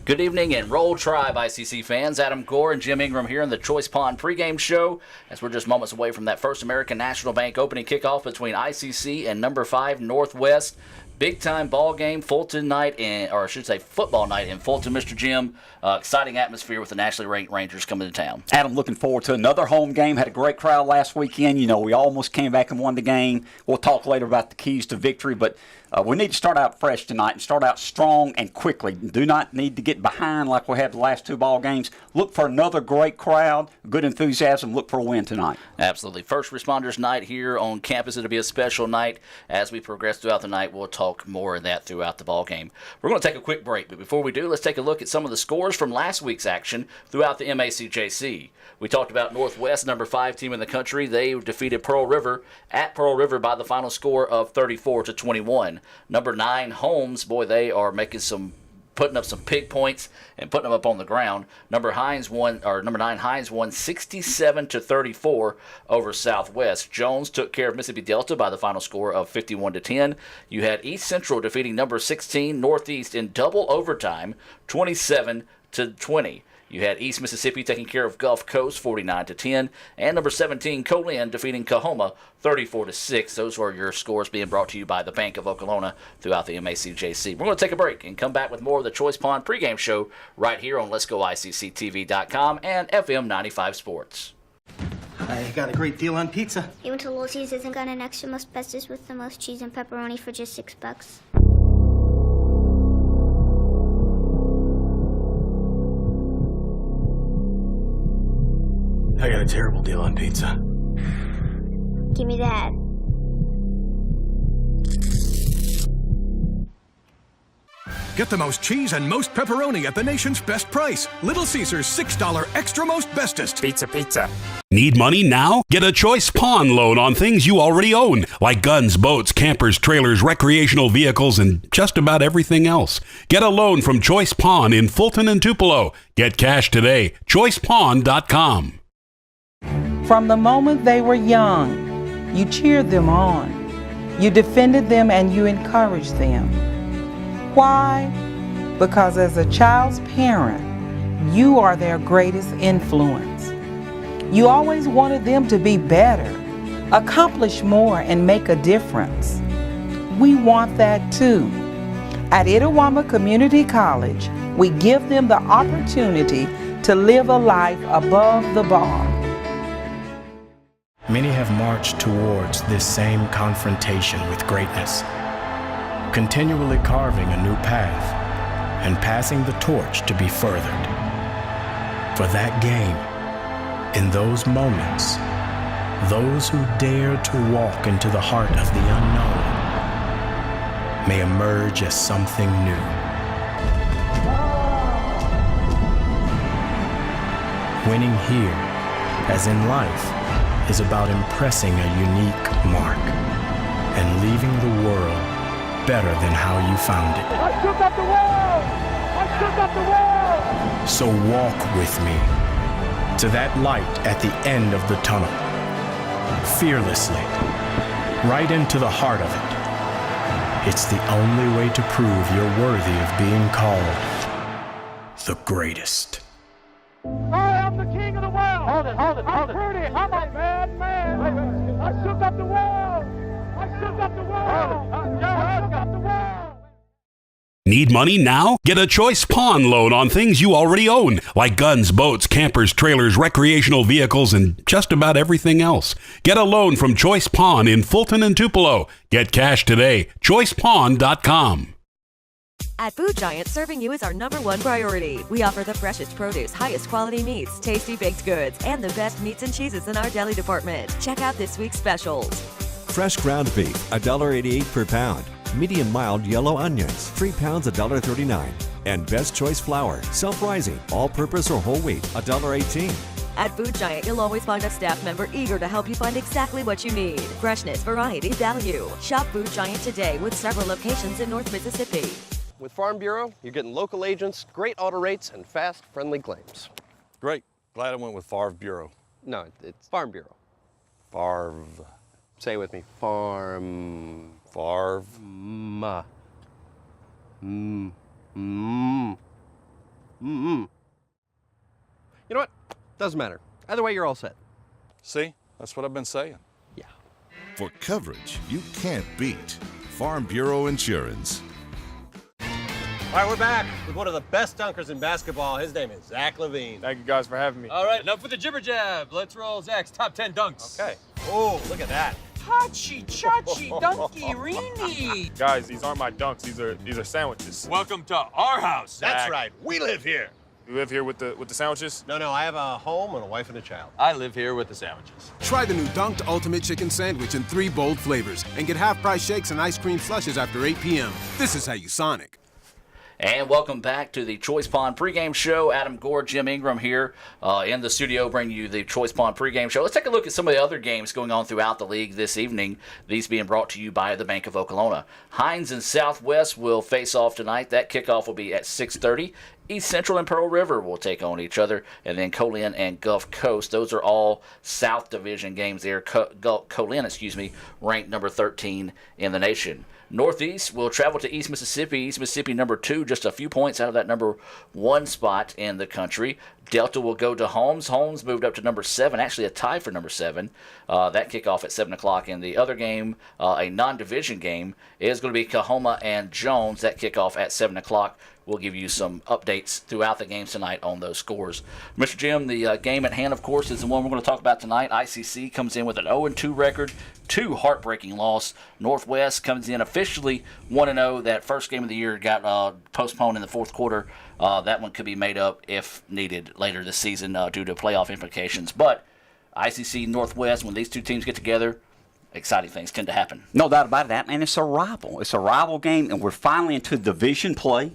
Good evening and Roll Tribe, ICC fans. Adam Gore and Jim Ingram here in the Choice Pond pregame show as we're just moments away from that First American National Bank opening kickoff between ICC and number 5 Northwest. Big-time ball game, Fulton night, or I should say football night in Fulton, Mr. Jim. Exciting atmosphere with the nationally ranked Rangers coming to town. Adam, looking forward to another home game. Had a great crowd last weekend. You know, we almost came back and won the game. We'll talk later about the keys to victory, but we need to start out fresh tonight and start out strong and quickly. Do not need to get behind like we had the last 2 ball games. Look for another great crowd, good enthusiasm. Look for a win tonight. Absolutely. First Responders Night here on campus. It'll be a special night. As we progress throughout the night, we'll talk more of that throughout the ball game. We're going to take a quick break, but before we do, let's take a look at some of the scores from last week's action throughout the MACJC. We talked about Northwest, number 5 team in the country. They defeated Pearl River at Pearl River by the final score of 34-21. Number 9 Holmes, boy, they are putting up some pig points and putting them up on the ground. Number 9 Hines won 67-34 over Southwest. Jones took care of Mississippi Delta by the final score of 51-10. You had East Central defeating number 16 Northeast in double overtime, 27-20. You had East Mississippi taking care of Gulf Coast 49-10, and number 17 Colin defeating Coahoma 34-6. Those were your scores being brought to you by the Bank of Oklahoma throughout the MACJC. We're going to take a break and come back with more of the Choice Pond pregame show right here on Let'sGoICCTV.com and FM 95 Sports. I got a great deal on pizza. You went to Little Caesars and got an extra most bestest with the most cheese and pepperoni for just $6. I got a terrible deal on pizza. Give me that. Get the most cheese and most pepperoni at the nation's best price. Little Caesars $6 extra most bestest. Pizza. Need money now? Get a Choice Pawn loan on things you already own, like guns, boats, campers, trailers, recreational vehicles, and just about everything else. Get a loan from Choice Pawn in Fulton and Tupelo. Get cash today. ChoicePawn.com. From the moment they were young, you cheered them on. You defended them and you encouraged them. Why? Because as a child's parent, you are their greatest influence. You always wanted them to be better, accomplish more, and make a difference. We want that too. At Itawamba Community College, we give them the opportunity to live a life above the bar. Many have marched towards this same confrontation with greatness, continually carving a new path and passing the torch to be furthered. For that game, in those moments, those who dare to walk into the heart of the unknown may emerge as something new. Winning here, as in life, is about impressing a unique mark and leaving the world better than how you found it. I shook up the world! I shook up the world! So walk with me to that light at the end of the tunnel, fearlessly, right into the heart of it. It's the only way to prove you're worthy of being called the greatest. I am the king of the world! Hold it. I'm pretty. I'm a bad man. Wait. I shook up the world! I shook up the world! I shook up the world! Need money now? Get a Choice Pawn loan on things you already own, like guns, boats, campers, trailers, recreational vehicles, and just about everything else. Get a loan from Choice Pawn in Fulton and Tupelo. Get cash today. ChoicePawn.com. At Food Giant, serving you is our #1 priority. We offer the freshest produce, highest quality meats, tasty baked goods, and the best meats and cheeses in our deli department. Check out this week's specials. Fresh ground beef, $1.88 per pound. Medium mild yellow onions, 3 pounds, $1.39. And Best Choice flour, self-rising, all-purpose or whole wheat, $1.18. At Food Giant, you'll always find a staff member eager to help you find exactly what you need. Freshness, variety, value. Shop Food Giant today with several locations in North Mississippi. With Farm Bureau, you're getting local agents, great auto rates, and fast, friendly claims. Great. Glad I went with Farm Bureau. No, it's Farm Bureau. Farv. Say it with me. Farm. Farv. Ma. You know what? Doesn't matter. Either way, you're all set. See? That's what I've been saying. Yeah. For coverage you can't beat, Farm Bureau Insurance. All right, we're back with one of the best dunkers in basketball. His name is Zach Levine. Thank you guys for having me. All right, enough with the jibber jab. Let's roll Zach's top 10 dunks. Okay. Oh, look at that. Hachi, chachi, dunky, reeny. Guys, these aren't my dunks. These are sandwiches. Welcome to our house, Zach. That's right. We live here. You live here with the sandwiches? No, I have a home and a wife and a child. I live here with the sandwiches. Try the new Dunked Ultimate Chicken Sandwich in 3 bold flavors and get half-price shakes and ice cream slushes after 8 p.m. This is how you Sonic. And welcome back to the Choice Pond pregame show. Adam Gore, Jim Ingram here in the studio bringing you the Choice Pond pregame show. Let's take a look at some of the other games going on throughout the league this evening. These being brought to you by the Bank of Okolona. Hines and Southwest will face off tonight. That kickoff will be at 6:30. East Central and Pearl River will take on each other, and then Colin and Gulf Coast. Those are all South Division games there. Colin, ranked number 13 in the nation. Northeast will travel to East Mississippi. East Mississippi number 2, just a few points out of that number 1 spot in the country. Delta will go to Holmes. Holmes moved up to number 7, actually a tie for number 7. That kickoff at 7 o'clock. And the other game, a non-division game, is going to be Kahoma and Jones. That kickoff at 7 o'clock. We'll give you some updates throughout the games tonight on those scores. Mr. Jim, the game at hand, of course, is the one we're going to talk about tonight. ICC comes in with an 0-2 record, 2 heartbreaking loss. Northwest comes in officially 1-0. That first game of the year got postponed in the fourth quarter. That one could be made up if needed later this season due to playoff implications. But ICC Northwest, when these two teams get together, exciting things tend to happen. No doubt about that, man. It's a rival. It's a rival game, and we're finally into division play.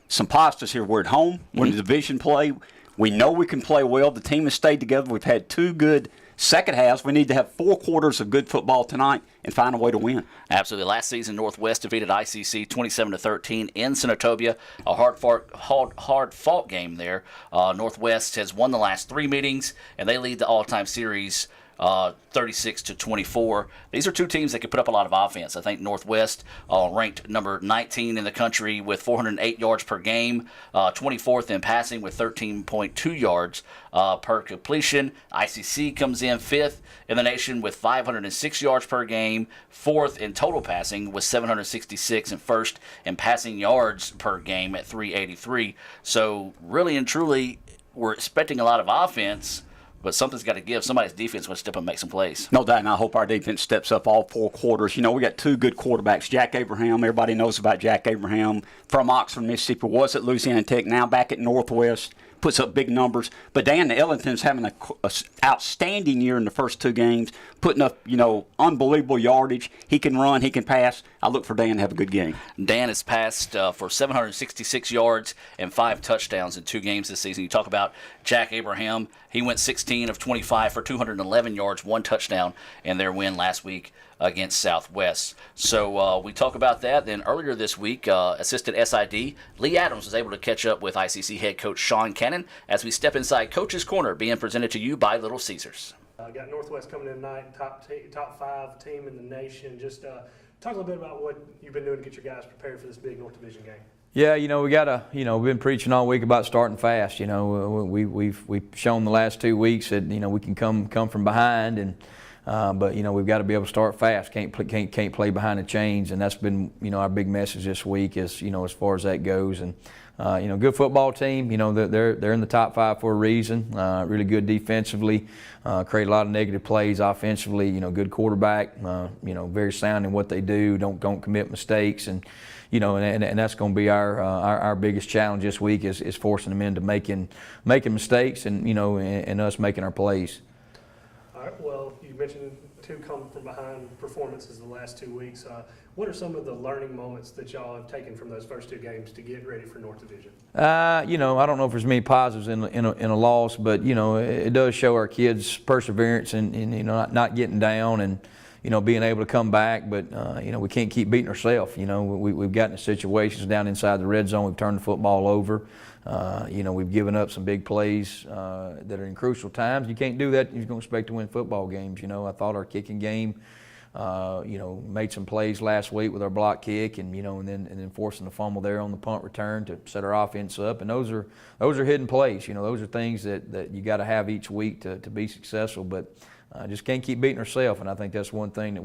Some positives here. We're at home. We're in the division play. We know we can play well. The team has stayed together. We've had 2 good second halves. We need to have 4 quarters of good football tonight and find a way to win. Absolutely. Last season, Northwest defeated ICC 27-13 in Senatobia. A hard-fought game there. Northwest has won the last 3 meetings, and they lead the all-time series 36-24. These are 2 teams that can put up a lot of offense. I think Northwest ranked number 19 in the country with 408 yards per game, 24th in passing with 13.2 yards per completion. ICC comes in 5th in the nation with 506 yards per game, 4th in total passing with 766, and 1st in passing yards per game at 383. So really and truly, we're expecting a lot of offense, but something's got to give. Somebody's defense will step up and make some plays. No doubt, and I hope our defense steps up all 4 quarters. You know, we got 2 good quarterbacks. Jack Abraham, everybody knows about Jack Abraham, from Oxford, Mississippi, was at Louisiana Tech, now back at Northwest, puts up big numbers. But Dan Ellington's having an outstanding year in the first 2 games, putting up, unbelievable yardage. He can run, he can pass. I look for Dan to have a good game. Dan has passed for 766 yards and 5 touchdowns in 2 games this season. You talk about Jack Abraham. He went 16 of 25 for 211 yards, 1 touchdown in their win last week against Southwest. So we talk about that. Then earlier this week, assistant SID Lee Adams was able to catch up with ICC head coach Sean Cannon as we step inside Coach's Corner, being presented to you by Little Caesars. Got Northwest coming in tonight, top 5 team in the nation. Just talk a little bit about what you've been doing to get your guys prepared for this big North Division game. Yeah, we got we've been preaching all week about starting fast. We've shown the last 2 weeks that we can come from behind, and but we've got to be able to start fast. Can't play behind the chains, and that's been our big message this week is as far as that goes. And good football team. They're in the top 5 for a reason. Really good defensively. Create a lot of negative plays offensively. Good quarterback. Very sound in what they do. Don't commit mistakes, and that's going to be our biggest challenge this week is forcing them into making mistakes and and us making our plays. All right. Well, you mentioned 2 come from behind performances the last 2 weeks. What are some of the learning moments that y'all have taken from those first 2 games to get ready for North Division? I don't know if there's many positives in a loss, but it does show our kids perseverance and not getting down and being able to come back. But we can't keep beating ourselves. We've gotten in situations down inside the red zone. We've turned the football over. We've given up some big plays that are in crucial times. You can't do that if you're going to expect to win football games. I thought our kicking game made some plays last week with our block kick, and and then forcing the fumble there on the punt return to set our offense up. And those are hidden plays. Those are things that you got to have each week to be successful. But just can't keep beating ourselves. And I think that's one thing that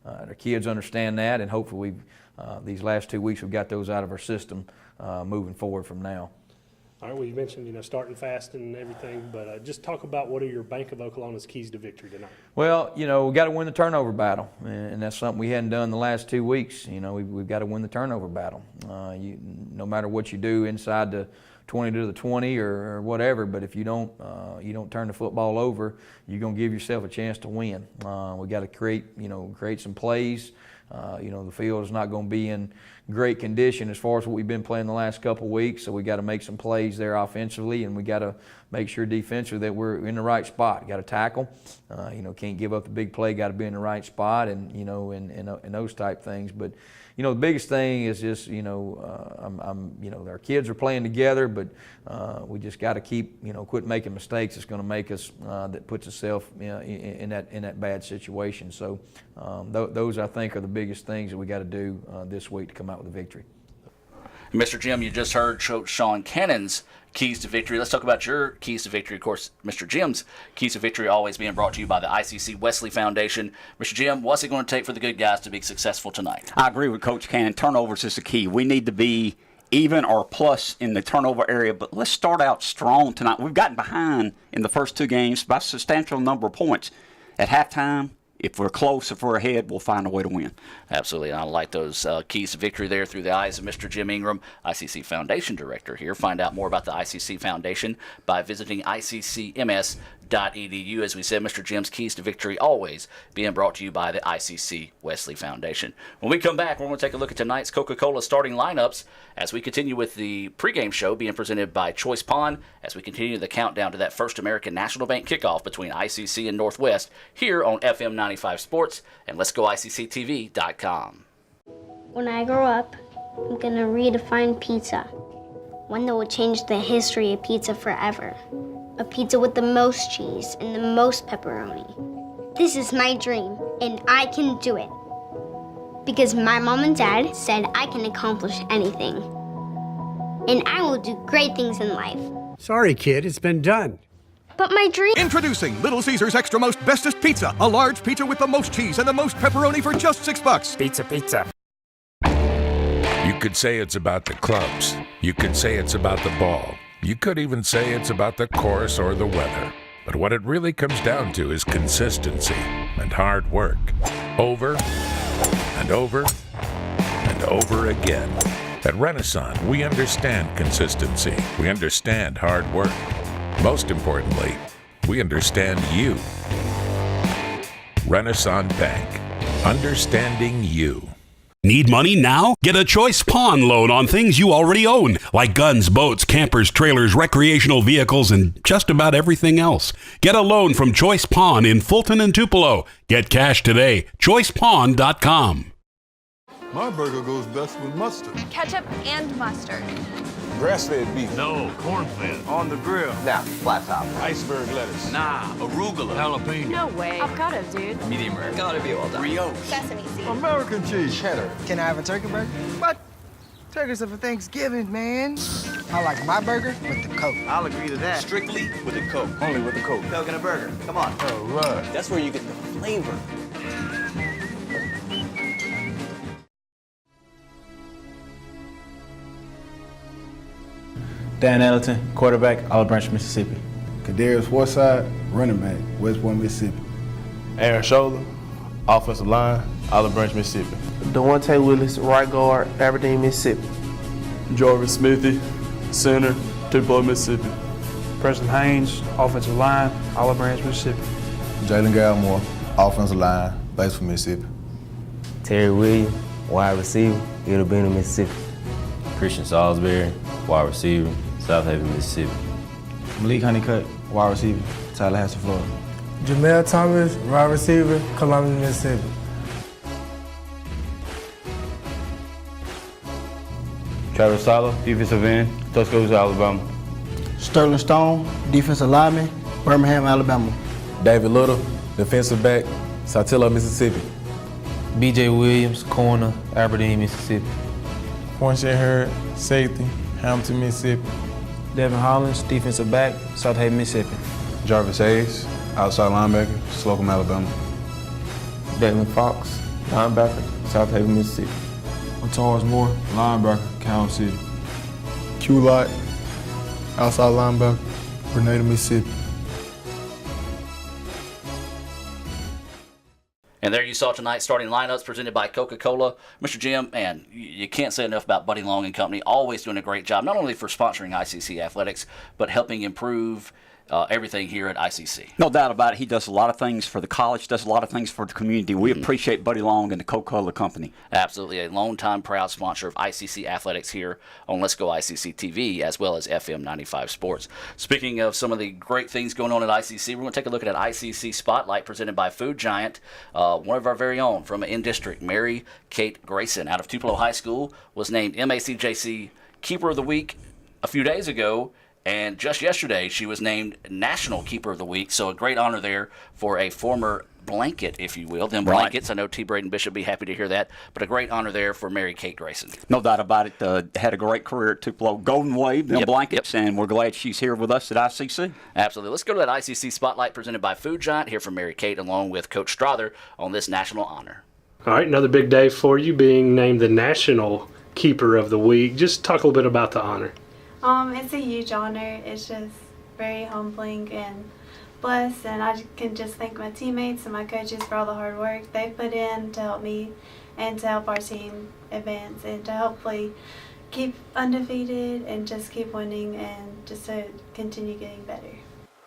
our kids understand that, and hopefully these last 2 weeks we've got those out of our system moving forward from now. All right, well, you mentioned, starting fast and everything, but just talk about what are your Bank of Oklahoma's keys to victory tonight? Well, we got to win the turnover battle, and that's something we hadn't done the last 2 weeks. We've got to win the turnover battle. No matter what you do inside the 20 to the 20 or whatever, but if you don't turn the football over, you're going to give yourself a chance to win. We got to create some plays. The field is not going to be in great condition as far as what we've been playing the last couple of weeks, so we got to make some plays there offensively, and we got to make sure defensively that we're in the right spot. Got to tackle, can't give up the big play. Got to be in the right spot, and and those type things. But the biggest thing is just our kids are playing together, but we just got to keep quit making mistakes. It's going to make us that puts itself in that bad situation. So those I think are the biggest things that we got to do this week to come out with a victory. Mr. Jim, you just heard Sean Cannon's keys to victory. Let's talk about your keys to victory. Of course, Mr. Jim's keys to victory always being brought to you by the ICC Wesley Foundation. Mr. Jim, what's it going to take for the good guys to be successful tonight? I agree with Coach Cannon. Turnovers is the key. We need to be even or plus in the turnover area, but let's start out strong tonight. We've gotten behind in the first 2 games by a substantial number of points. At halftime, if we're close, if we're ahead, we'll find a way to win. Absolutely. And I like those keys to victory there through the eyes of Mr. Jim Ingram, ICC Foundation Director here. Find out more about the ICC Foundation by visiting iccms.edu. As we said, Mr. Jim's keys to victory always being brought to you by the ICC Wesley Foundation. When we come back, we're going to take a look at tonight's Coca-Cola starting lineups as we continue with the pregame show being presented by Choice Pond as we continue the countdown to that First American National Bank kickoff between ICC and Northwest here on FM 95 Sports and Let's Go ICCTV.com. When I grow up, I'm gonna redefine pizza. One that will change the history of pizza forever. A pizza with the most cheese and the most pepperoni. This is my dream, and I can do it. Because my mom and dad said I can accomplish anything. And I will do great things in life. Sorry, kid, it's been done. But my dream... Introducing Little Caesars Extra Most Bestest Pizza. A large pizza with the most cheese and the most pepperoni for just $6. Pizza. You could say it's about the clubs. You could say it's about the ball. You could even say it's about the course or the weather. But what it really comes down to is consistency and hard work. Over and over and over again. At Renaissance, we understand consistency. We understand hard work. Most importantly, we understand you. Renaissance Bank. Understanding you. Need money now? Get a Choice Pawn loan on things you already own, like guns, boats, campers, trailers, recreational vehicles, and just about everything else. Get a loan from Choice Pawn in Fulton and Tupelo. Get cash today. ChoicePawn.com. My burger goes best with mustard. Ketchup and mustard. Grass-fed beef. No, corn-fed. On the grill. Now, flat top. Iceberg lettuce. Nah, arugula. Jalapeno. No way. Avocados, dude. Medium rare. Gotta be well done. Brioche. Sesame seeds. American cheese. Cheddar. Can I have a turkey burger? What? Turkeys are for Thanksgiving, man. I like my burger with the Coke. I'll agree to that. Strictly with the Coke. Only with the Coke. Coke and a burger. Come on. All right. That's where you get the flavor. Dan Ellington, quarterback, Olive Branch, Mississippi. Kadarius Forsythe, running back, West Point, Mississippi. Aaron Scholler, offensive line, Olive Branch, Mississippi. Devontae Willis, right guard, Aberdeen, Mississippi. Jarvis Smithy, center, Tupelo, Mississippi. Preston Haynes, offensive line, Olive Branch, Mississippi. Jalen Gallimore, offensive line, Batesville, Mississippi. Terry Williams, wide receiver, It'll be in Mississippi. Christian Salisbury, wide receiver, South Haven, Mississippi. Malik Honeycutt, wide receiver, Tallahassee, Florida. Jamel Thomas, wide receiver, Columbia, Mississippi. Travis Sala, defensive end, Tuscaloosa, Alabama. Sterling Stone, defensive lineman, Birmingham, Alabama. David Little, defensive back, Saltillo, Mississippi. B.J. Williams, corner, Aberdeen, Mississippi. Poinsett Hurd, safety, Hamilton, Mississippi. Devin Hollins, defensive back, South Haven, Mississippi. Jarvis Hayes, outside linebacker, Slocum, Alabama. Declan Fox, linebacker, South Haven, Mississippi. Matars Moore, linebacker, Cowan City. Q Lot, outside linebacker, Grenada, Mississippi. And there you saw tonight's starting lineups presented by Coca-Cola. Mr. Jim, man, you can't say enough about Buddy Long and company. Always doing a great job, not only for sponsoring ICC athletics, but helping improve everything here at ICC. No doubt about it. He does a lot of things for the college, does a lot of things for the community. We appreciate Buddy Long and the Coca-Cola Company. Absolutely. A longtime proud sponsor of ICC athletics here on Let's Go ICC TV, as well as FM 95 Sports. Speaking of some of the great things going on at ICC, we're going to take a look at an ICC Spotlight presented by Food Giant. One of our very own from in-district, Mary Kate Grayson, out of Tupelo High School, was named MACJC Keeper of the Week a few days ago. And just yesterday, she was named National Keeper of the Week, so a great honor there for a former blanket, if you will. Them blankets, I know T. Braden Bishop would be happy to hear that, but a great honor there for Mary Kate Grayson. No doubt about it. Had a great career at Tupelo. Golden Wave, them blankets, and we're glad she's here with us at ICC. Absolutely. Let's go to that ICC Spotlight presented by Food Giant, here from Mary Kate, along with Coach Strother on this national honor. All right, another big day for you, being named the National Keeper of the Week. Just talk a little bit about the honor. It's a huge honor. It's just very humbling and blessed, and I can just thank my teammates and my coaches for all the hard work they put in to help me and to help our team advance and to hopefully keep undefeated and just keep winning and just to continue getting better.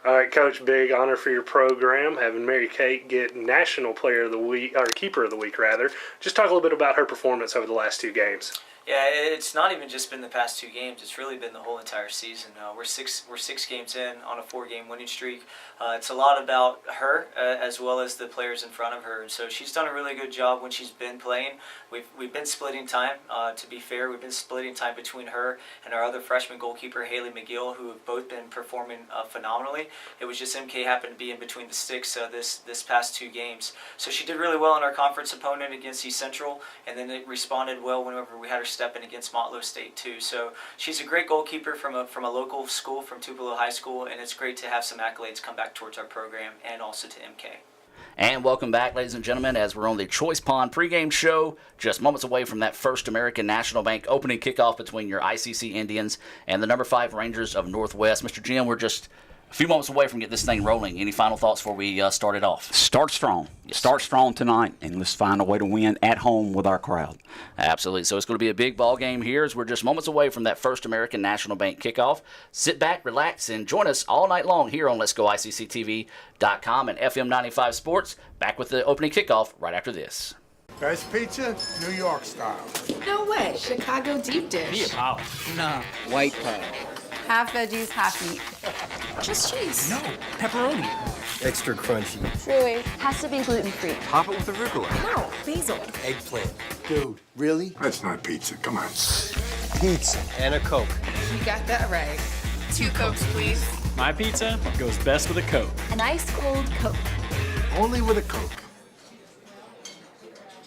All right, Coach, big honor for your program, having Mary Kate get National Player of the Week, or Keeper of the Week, rather. Just talk a little bit about her performance over the last two games. Yeah, it's not even just been the past two games. It's really been the whole entire season. We're six games in on a 4-game winning streak. It's a lot about her as well as the players in front of her. And so she's done a really good job when she's been playing. We've been splitting time. To be fair, we've been splitting time between her and our other freshman goalkeeper, Haley McGill, who have both been performing phenomenally. It was just MK happened to be in between the sticks this past two games. So she did really well in our conference opponent against East Central, and then it responded well whenever we had her step in against Motlow State too. So she's a great goalkeeper from a local school, from Tupelo High School, and it's great to have some accolades come back towards our program and also to MK. And welcome back, ladies and gentlemen, as we're on the Choice Pond pregame show, just moments away from that First American National Bank opening kickoff between your ICC Indians and the number 5 Rangers of Northwest. Mr. Jim, we're just a few moments away from getting this thing rolling. Any final thoughts before we start it off? Start strong. Yes. Start strong tonight, and let's find a way to win at home with our crowd. Absolutely. So it's going to be a big ball game here as we're just moments away from that First American National Bank kickoff. Sit back, relax, and join us all night long here on Let'sGoICCTV.com and FM 95 Sports. Back with the opening kickoff right after this. Best pizza, New York style. No way. Chicago deep dish. Nah, white pie. Half veggies, half meat. Just cheese. No, pepperoni. Extra crunchy. Truly. Has to be gluten-free. Pop it with arugula. No, basil. Eggplant. Dude, really? That's not pizza. Come on. Pizza. And a Coke. You got that right. 2 Cokes, please. My pizza goes best with a Coke. An ice cold Coke. Only with a Coke.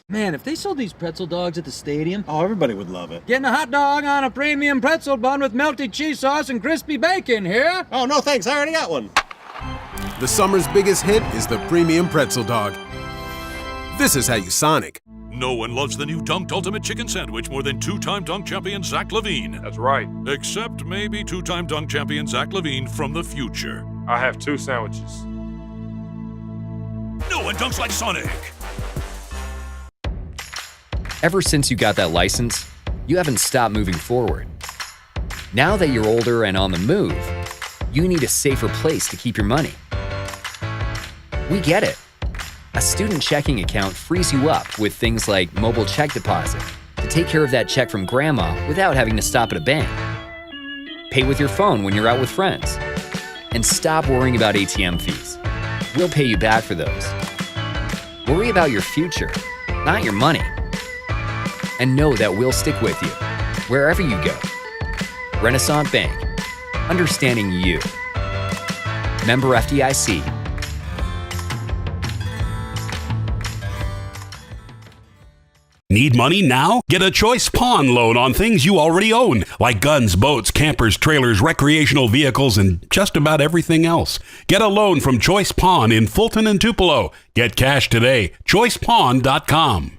Man, if they sold these pretzel dogs at the stadium, oh, everybody would love it. Getting a hot dog on a premium pretzel bun with melty cheese sauce and crispy bacon here. Oh, no thanks, I already got one. The summer's biggest hit is the premium pretzel dog. This is how you Sonic. No one loves the new Dunked Ultimate Chicken Sandwich more than 2-time dunk champion Zach LaVine. That's right. Except maybe 2-time dunk champion Zach LaVine from the future. I have 2 sandwiches. No one dunks like Sonic. Ever since you got that license, you haven't stopped moving forward. Now that you're older and on the move, you need a safer place to keep your money. We get it. A student checking account frees you up with things like mobile check deposit to take care of that check from grandma without having to stop at a bank. Pay with your phone when you're out with friends. And stop worrying about ATM fees. We'll pay you back for those. Worry about your future, not your money. And know that we'll stick with you, wherever you go. Renaissance Bank, understanding you. Member FDIC. Need money now? Get a Choice Pawn loan on things you already own, like guns, boats, campers, trailers, recreational vehicles, and just about everything else. Get a loan from Choice Pawn in Fulton and Tupelo. Get cash today. ChoicePawn.com.